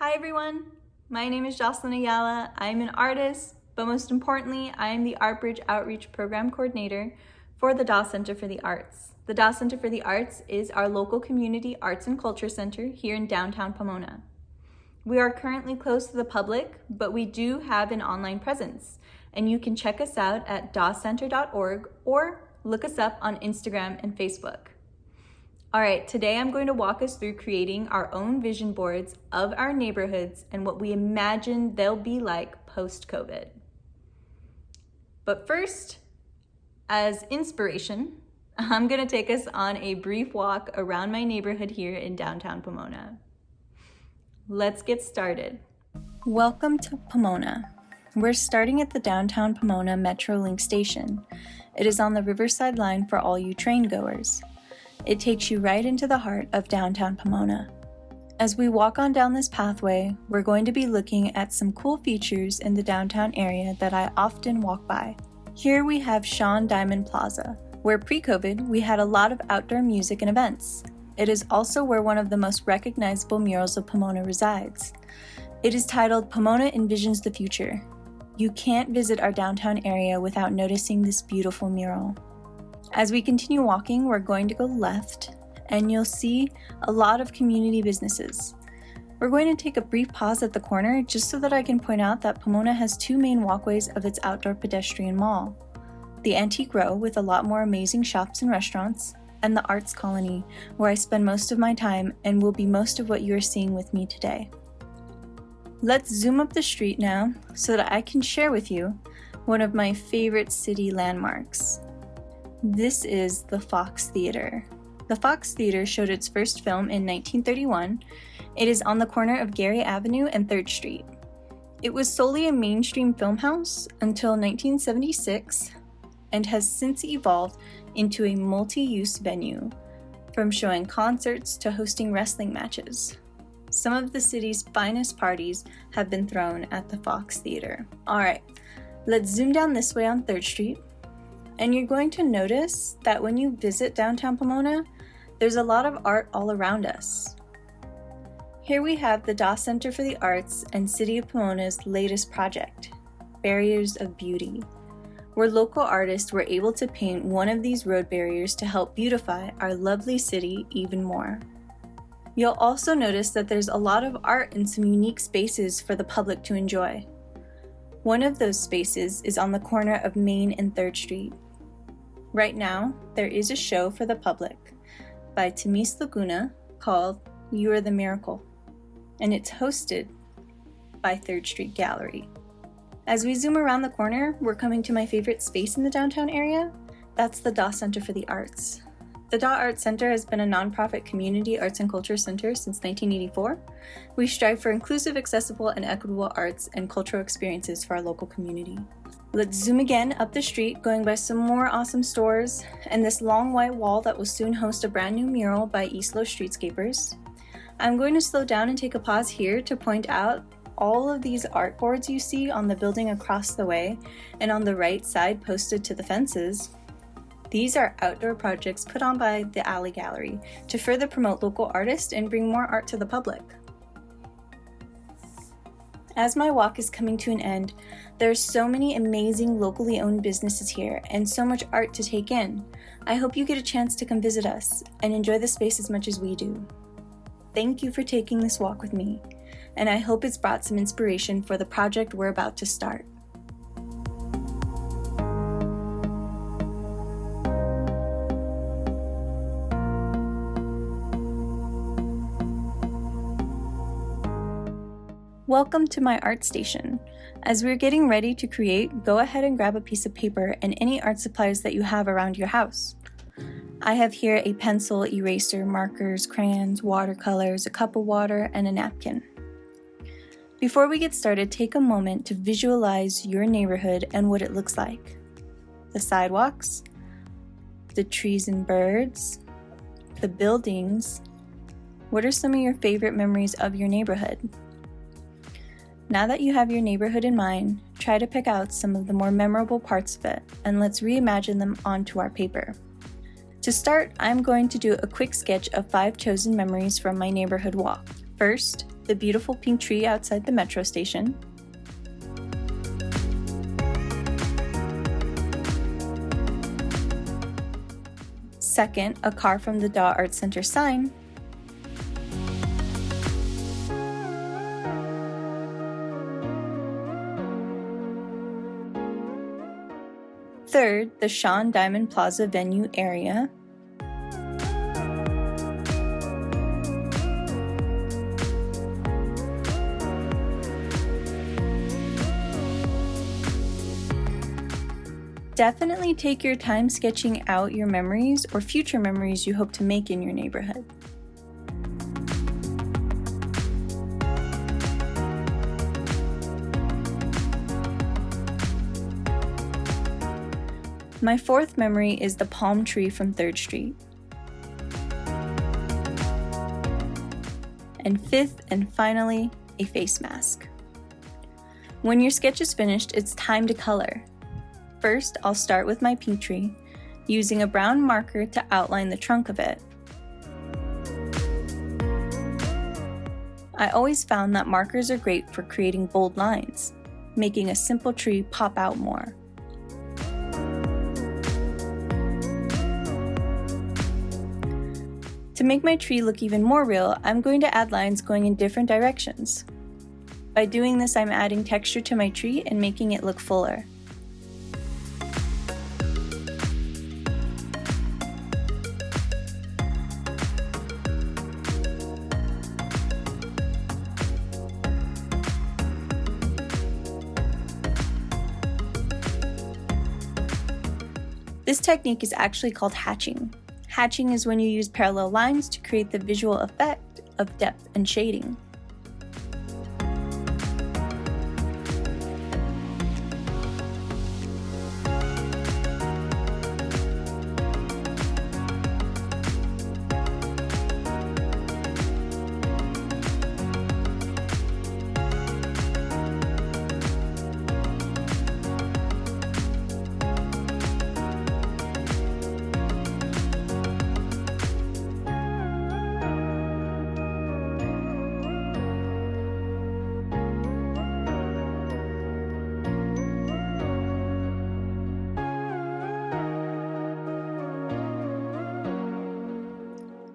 Hi everyone, my name is Jocelyn Ayala. I'm an artist, but most importantly, I am the ArtBridge Outreach Program Coordinator for the Daw Center for the Arts. The Daw Center for the Arts is our local community arts and culture center here in downtown Pomona. We are currently closed to the public, but we do have an online presence, and you can check us out at dawcenter.org or look us up on Instagram and Facebook. All right, today I'm going to walk us through creating our own vision boards of our neighborhoods and what we imagine they'll be like post-COVID. But first, as inspiration, I'm gonna take us on a brief walk around my neighborhood here in downtown Pomona. Let's get started. Welcome to Pomona. We're starting at the Downtown Pomona Metrolink station. It is on the Riverside line for all you train goers. It takes you right into the heart of downtown Pomona. As we walk on down this pathway, we're going to be looking at some cool features in the downtown area that I often walk by. Here we have Sean Diamond Plaza, where pre-COVID we had a lot of outdoor music and events. It is also where one of the most recognizable murals of Pomona resides. It is titled Pomona Envisions the Future. You can't visit our downtown area without noticing this beautiful mural. As we continue walking, we're going to go left, and you'll see a lot of community businesses. We're going to take a brief pause at the corner just so that I can point out that Pomona has two main walkways of its outdoor pedestrian mall. The Antique Row with a lot more amazing shops and restaurants, and the Arts Colony, where I spend most of my time and will be most of what you are seeing with me today. Let's zoom up the street now so that I can share with you one of my favorite city landmarks. This is the Fox Theater. The Fox Theater showed its first film in 1931. It is on the corner of Gary Avenue and 3rd Street. It was solely a mainstream film house until 1976 and has since evolved into a multi-use venue, from showing concerts to hosting wrestling matches. Some of the city's finest parties have been thrown at the Fox Theater. Alright, let's zoom down this way on 3rd Street. And you're going to notice that when you visit downtown Pomona, there's a lot of art all around us. Here we have the Daw Center for the Arts and City of Pomona's latest project, Barriers of Beauty, where local artists were able to paint one of these road barriers to help beautify our lovely city even more. You'll also notice that there's a lot of art in some unique spaces for the public to enjoy. One of those spaces is on the corner of Main and 3rd Street. Right now, there is a show for the public by Timis Laguna called You Are the Miracle, and it's hosted by 3rd Street Gallery. As we zoom around the corner, we're coming to my favorite space in the downtown area. That's the Daw Center for the Arts. The Daw Arts Center has been a nonprofit community arts and culture center since 1984. We strive for inclusive, accessible, and equitable arts and cultural experiences for our local community. Let's zoom again up the street, going by some more awesome stores and this long white wall that will soon host a brand new mural by East Low Streetscapers. I'm going to slow down and take a pause here to point out all of these art boards you see on the building across the way and on the right side posted to the fences. These are outdoor projects put on by the Alley Gallery to further promote local artists and bring more art to the public. As my walk is coming to an end, there are so many amazing locally owned businesses here and so much art to take in. I hope you get a chance to come visit us and enjoy the space as much as we do. Thank you for taking this walk with me, and I hope it's brought some inspiration for the project we're about to start. Welcome to my art station. As we're getting ready to create, go ahead and grab a piece of paper and any art supplies that you have around your house. I have here a pencil, eraser, markers, crayons, watercolors, a cup of water, and a napkin. Before we get started, take a moment to visualize your neighborhood and what it looks like. The sidewalks, the trees and birds, the buildings. What are some of your favorite memories of your neighborhood? Now that you have your neighborhood in mind, try to pick out some of the more memorable parts of it, and let's reimagine them onto our paper. To start, I'm going to do a quick sketch of 5 chosen memories from my neighborhood walk. First, the beautiful pink tree outside the metro station. Second, a car from the DAW Art Center sign. Third, the Sean Diamond Plaza venue area. Definitely take your time sketching out your memories or future memories you hope to make in your neighborhood. My fourth memory is the palm tree from 3rd Street. And fifth and finally, a face mask. When your sketch is finished, it's time to color. First, I'll start with my pink tree, using a brown marker to outline the trunk of it. I always found that markers are great for creating bold lines, making a simple tree pop out more. To make my tree look even more real, I'm going to add lines going in different directions. By doing this, I'm adding texture to my tree and making it look fuller. This technique is actually called hatching. Hatching is when you use parallel lines to create the visual effect of depth and shading.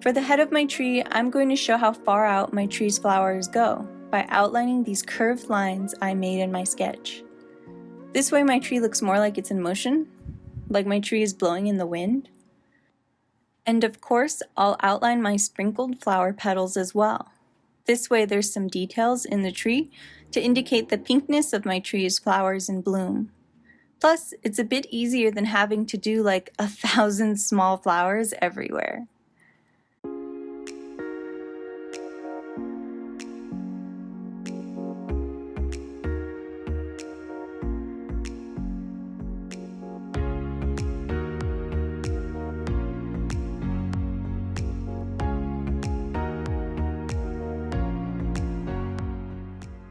For the head of my tree, I'm going to show how far out my tree's flowers go by outlining these curved lines I made in my sketch. This way my tree looks more like it's in motion, like my tree is blowing in the wind. And of course, I'll outline my sprinkled flower petals as well. This way there's some details in the tree to indicate the pinkness of my tree's flowers in bloom. Plus, it's a bit easier than having to do like 1,000 small flowers everywhere.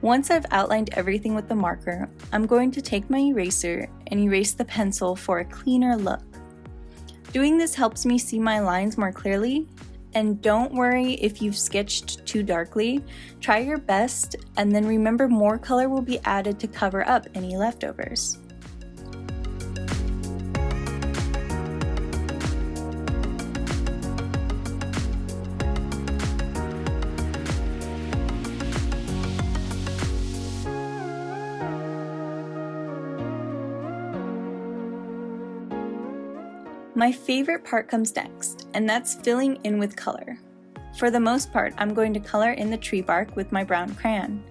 Once I've outlined everything with the marker, I'm going to take my eraser and erase the pencil for a cleaner look. Doing this helps me see my lines more clearly, and don't worry if you've sketched too darkly. Try your best, and then remember more color will be added to cover up any leftovers. My favorite part comes next, and that's filling in with color. For the most part, I'm going to color in the tree bark with my brown crayon.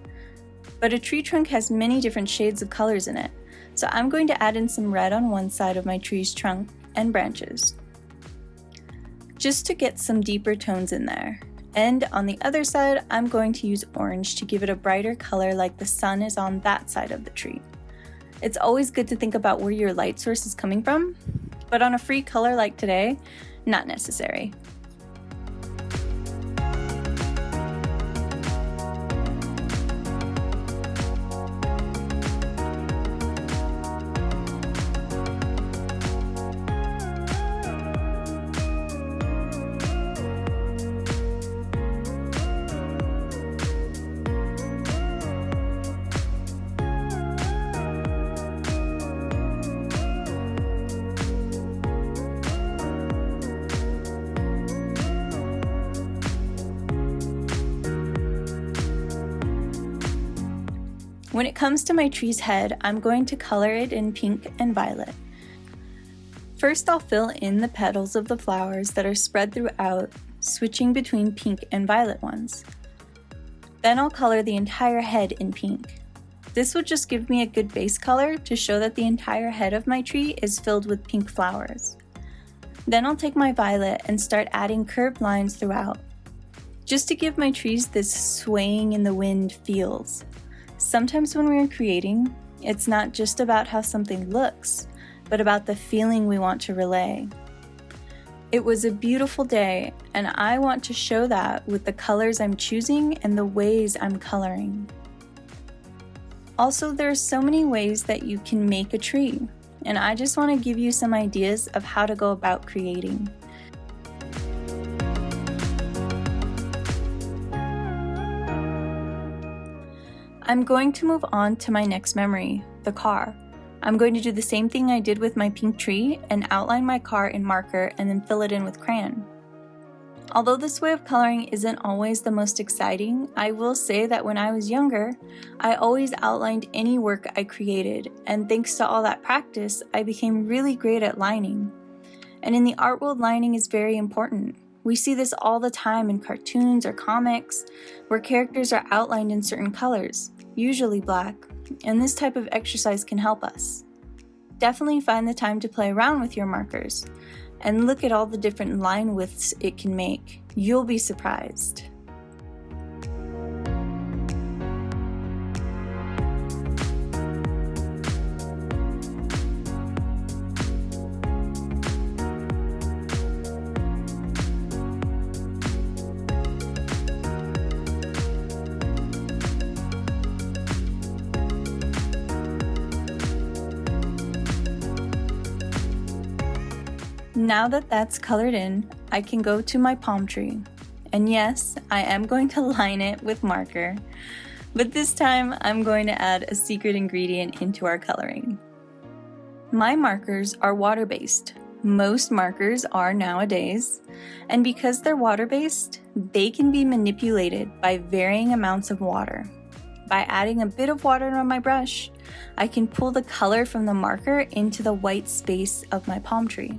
But a tree trunk has many different shades of colors in it, so I'm going to add in some red on one side of my tree's trunk and branches, just to get some deeper tones in there. And on the other side, I'm going to use orange to give it a brighter color like the sun is on that side of the tree. It's always good to think about where your light source is coming from, but on a free color like today, not necessary. When it comes to my tree's head, I'm going to color it in pink and violet. First, I'll fill in the petals of the flowers that are spread throughout, switching between pink and violet ones. Then I'll color the entire head in pink. This would just give me a good base color to show that the entire head of my tree is filled with pink flowers. Then I'll take my violet and start adding curved lines throughout, just to give my trees this swaying in the wind feels. Sometimes when we're creating, it's not just about how something looks, but about the feeling we want to relay. It was a beautiful day, and I want to show that with the colors I'm choosing and the ways I'm coloring. Also, there are so many ways that you can make a tree, and I just want to give you some ideas of how to go about creating. I'm going to move on to my next memory, the car. I'm going to do the same thing I did with my pink tree and outline my car in marker and then fill it in with crayon. Although this way of coloring isn't always the most exciting, I will say that when I was younger, I always outlined any work I created, and thanks to all that practice, I became really great at lining. And in the art world, lining is very important. We see this all the time in cartoons or comics, where characters are outlined in certain colors, usually black, and this type of exercise can help us. Definitely find the time to play around with your markers, and look at all the different line widths it can make. You'll be surprised. Now that that's colored in, I can go to my palm tree. And yes, I am going to line it with marker, but this time I'm going to add a secret ingredient into our coloring. My markers are water-based. Most markers are nowadays, and because they're water-based, they can be manipulated by varying amounts of water. By adding a bit of water on my brush, I can pull the color from the marker into the white space of my palm tree.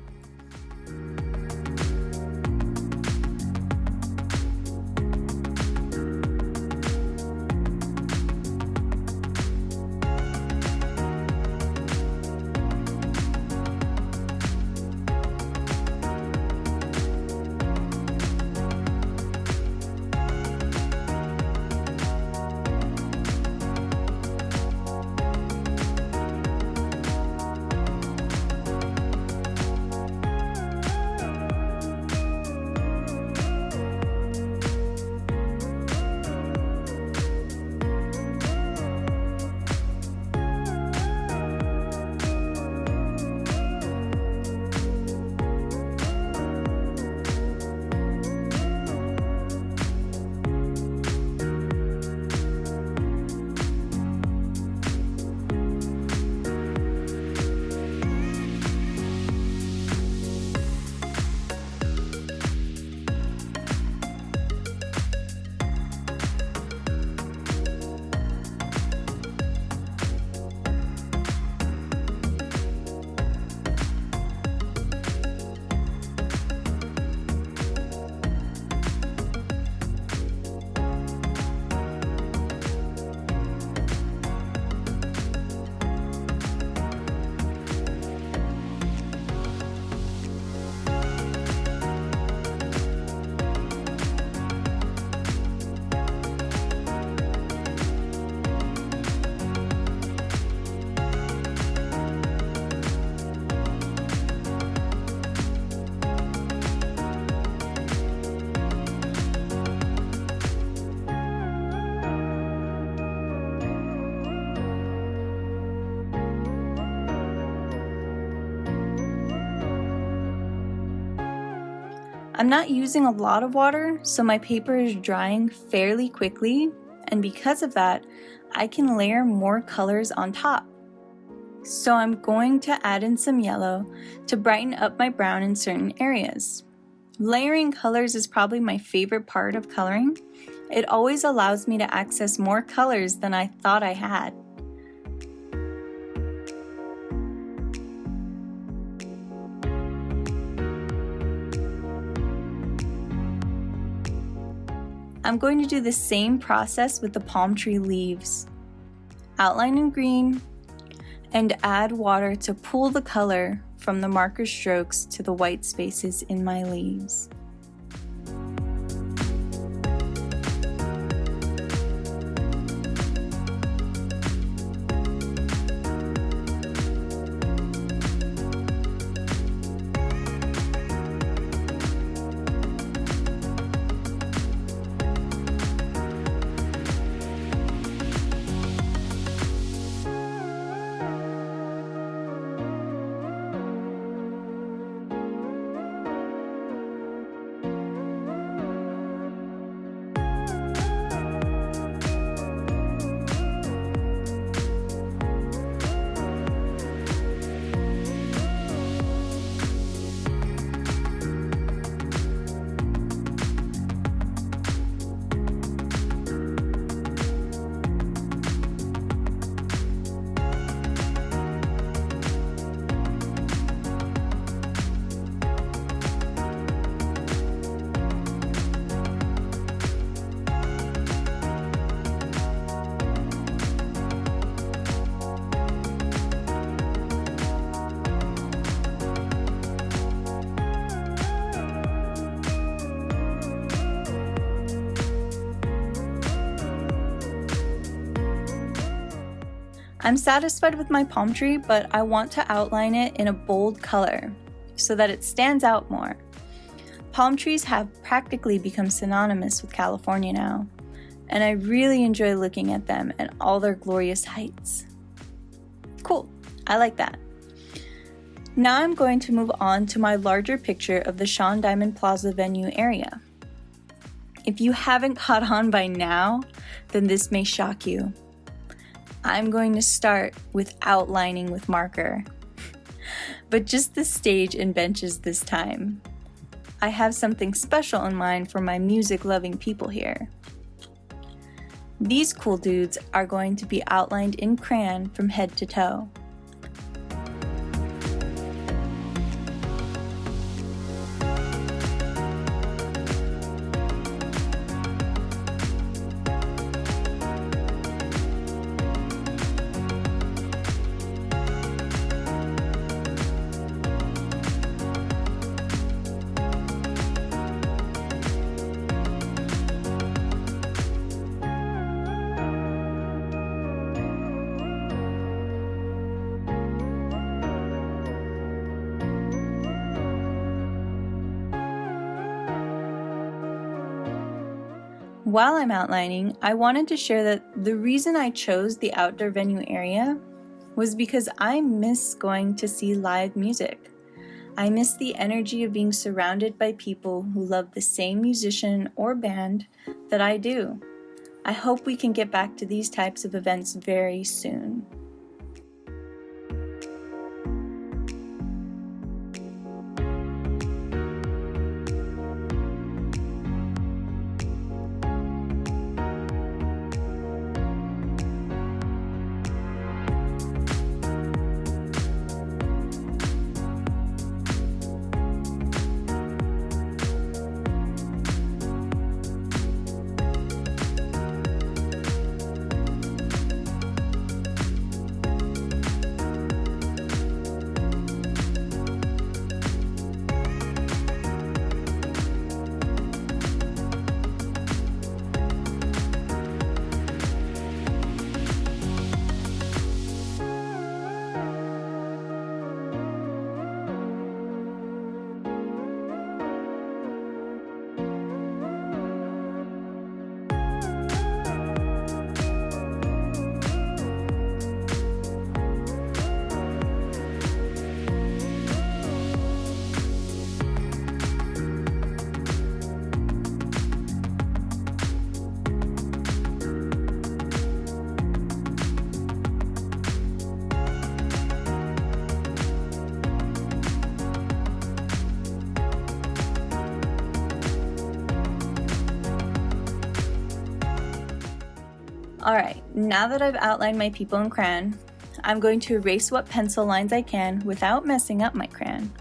I'm not using a lot of water, so my paper is drying fairly quickly, and because of that, I can layer more colors on top. So I'm going to add in some yellow to brighten up my brown in certain areas. Layering colors is probably my favorite part of coloring. It always allows me to access more colors than I thought I had. I'm going to do the same process with the palm tree leaves. Outline in green and add water to pull the color from the marker strokes to the white spaces in my leaves. I'm satisfied with my palm tree, but I want to outline it in a bold color so that it stands out more. Palm trees have practically become synonymous with California now, and I really enjoy looking at them and all their glorious heights. Cool, I like that. Now I'm going to move on to my larger picture of the Sean Diamond Plaza venue area. If you haven't caught on by now, then this may shock you. I'm going to start with outlining with marker, but just the stage and benches this time. I have something special in mind for my music-loving people here. These cool dudes are going to be outlined in crayon from head to toe. While I'm outlining, I wanted to share that the reason I chose the outdoor venue area was because I miss going to see live music. I miss the energy of being surrounded by people who love the same musician or band that I do. I hope we can get back to these types of events very soon. Alright, now that I've outlined my people in crayon, I'm going to erase what pencil lines I can without messing up my crayon.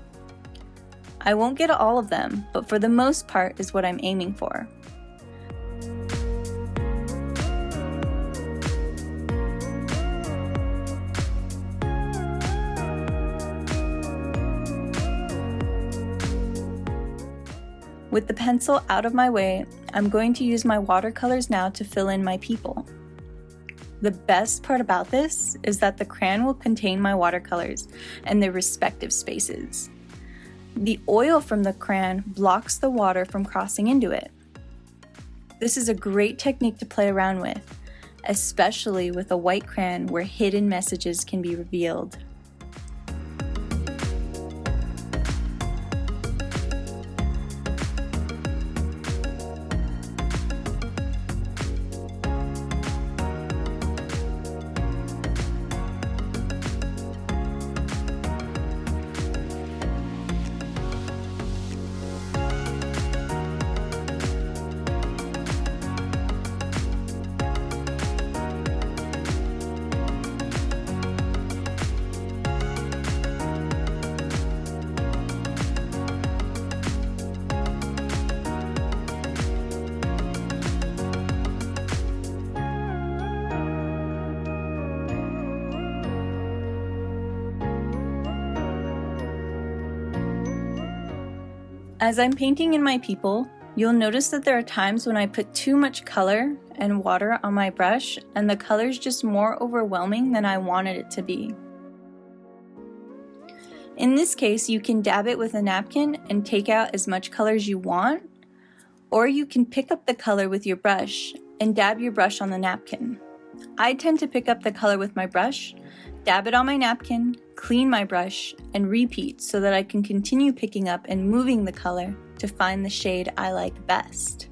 I won't get all of them, but for the most part is what I'm aiming for. With the pencil out of my way, I'm going to use my watercolors now to fill in my people. The best part about this is that the crayon will contain my watercolors and their respective spaces. The oil from the crayon blocks the water from crossing into it. This is a great technique to play around with, especially with a white crayon where hidden messages can be revealed. As I'm painting in my people, you'll notice that there are times when I put too much color and water on my brush and the color's just more overwhelming than I wanted it to be. In this case, you can dab it with a napkin and take out as much color as you want, or you can pick up the color with your brush and dab your brush on the napkin. I tend to pick up the color with my brush, dab it on my napkin, clean my brush, and repeat so that I can continue picking up and moving the color to find the shade I like best.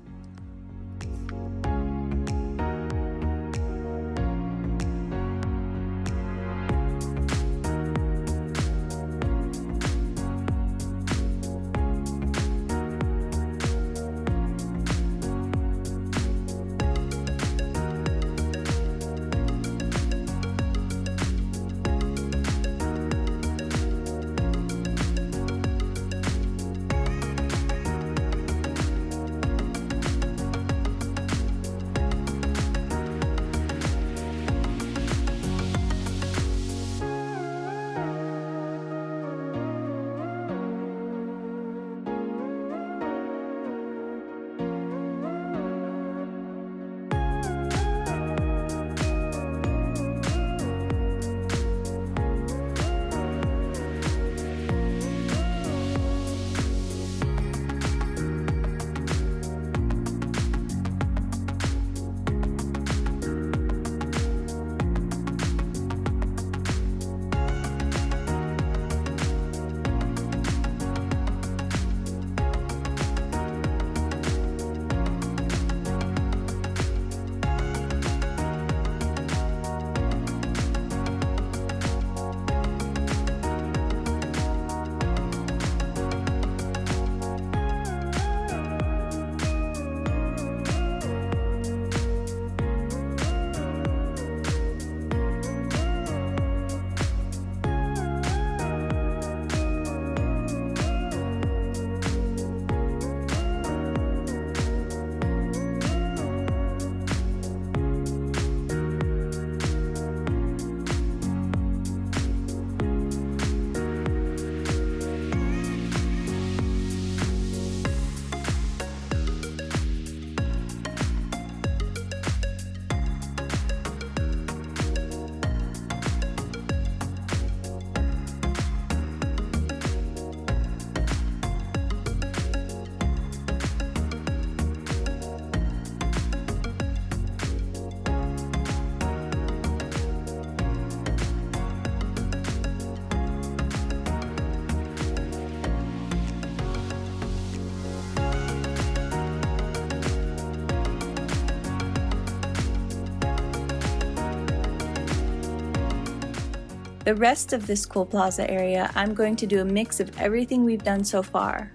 The rest of this cool plaza area, I'm going to do a mix of everything we've done so far.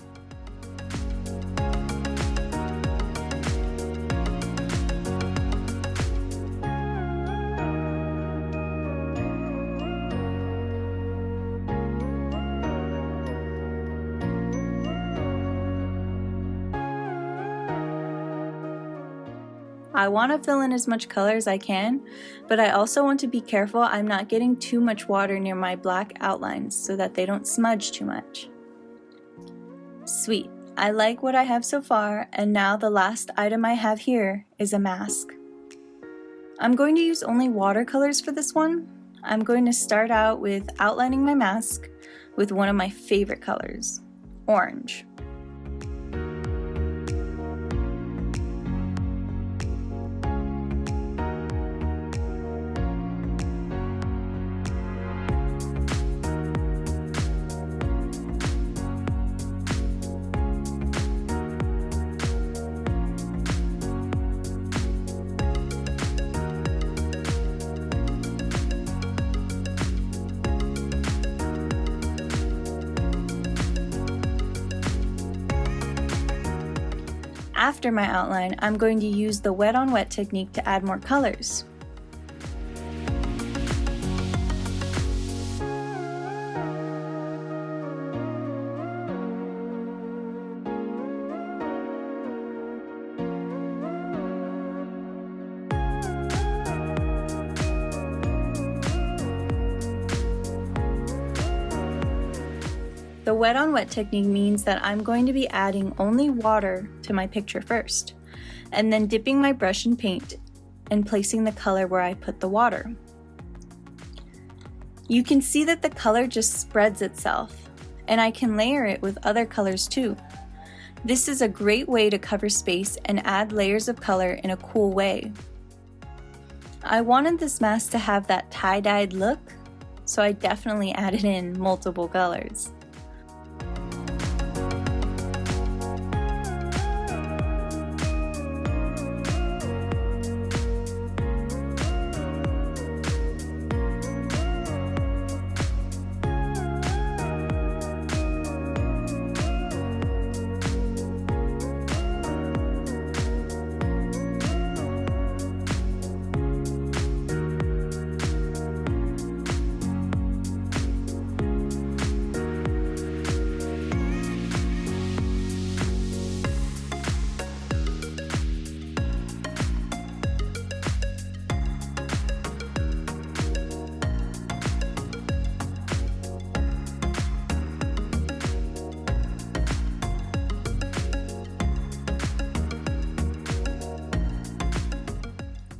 I want to fill in as much color as I can, but I also want to be careful I'm not getting too much water near my black outlines so that they don't smudge too much. Sweet, I like what I have so far, and now the last item I have here is a mask. I'm going to use only watercolors for this one. I'm going to start out with outlining my mask with one of my favorite colors, orange. After my outline, I'm going to use the wet on wet technique to add more colors. The wet on wet technique means that I'm going to be adding only water to my picture first, and then dipping my brush in paint and placing the color where I put the water. You can see that the color just spreads itself, and I can layer it with other colors too. This is a great way to cover space and add layers of color in a cool way. I wanted this mask to have that tie-dyed look, so I definitely added in multiple colors.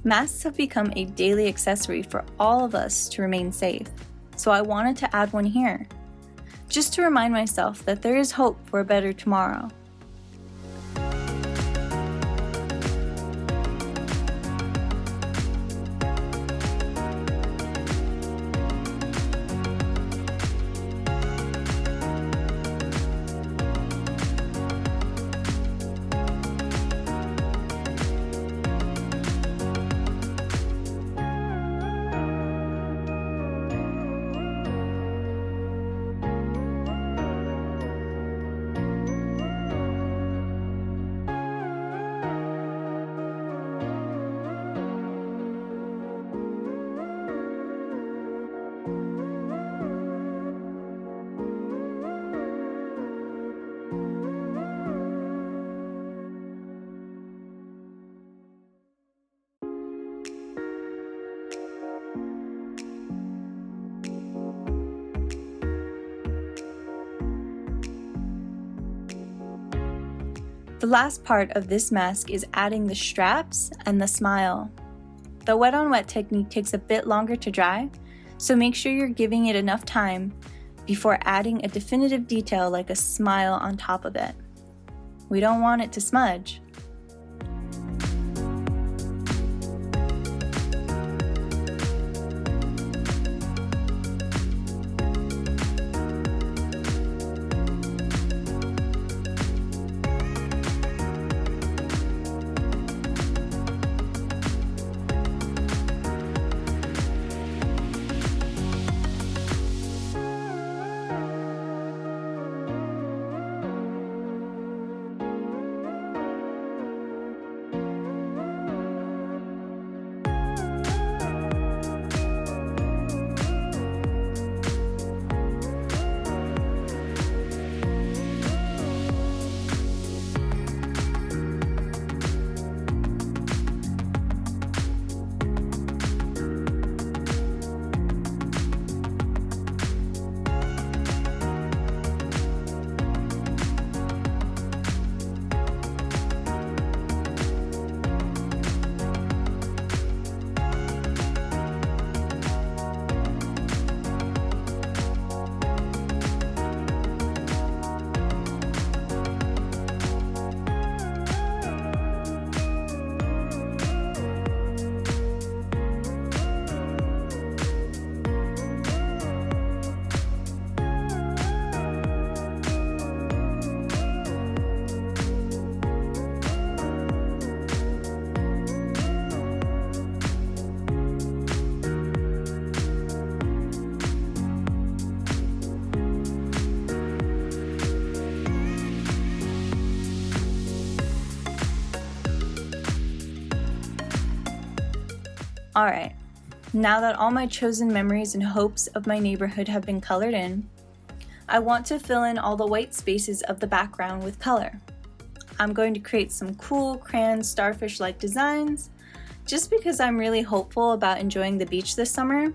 Masks have become a daily accessory for all of us to remain safe, so I wanted to add one here, just to remind myself that there is hope for a better tomorrow. The last part of this mask is adding the straps and the smile. The wet on wet technique takes a bit longer to dry, so make sure you're giving it enough time before adding a definitive detail like a smile on top of it. We don't want it to smudge. Alright, now that all my chosen memories and hopes of my neighborhood have been colored in, I want to fill in all the white spaces of the background with color. I'm going to create some cool crayon starfish-like designs, just because I'm really hopeful about enjoying the beach this summer,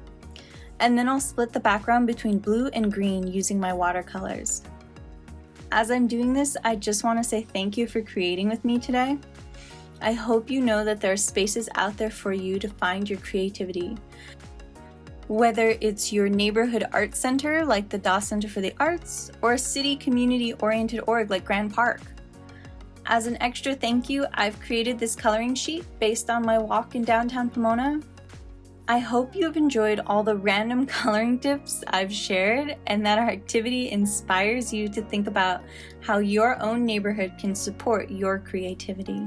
and then I'll split the background between blue and green using my watercolors. As I'm doing this, I just want to say thank you for creating with me today. I hope you know that there are spaces out there for you to find your creativity. Whether it's your neighborhood art center like the Doss Center for the Arts, or a city community-oriented org like Grand Park. As an extra thank you, I've created this coloring sheet based on my walk in downtown Pomona. I hope you have enjoyed all the random coloring tips I've shared and that our activity inspires you to think about how your own neighborhood can support your creativity.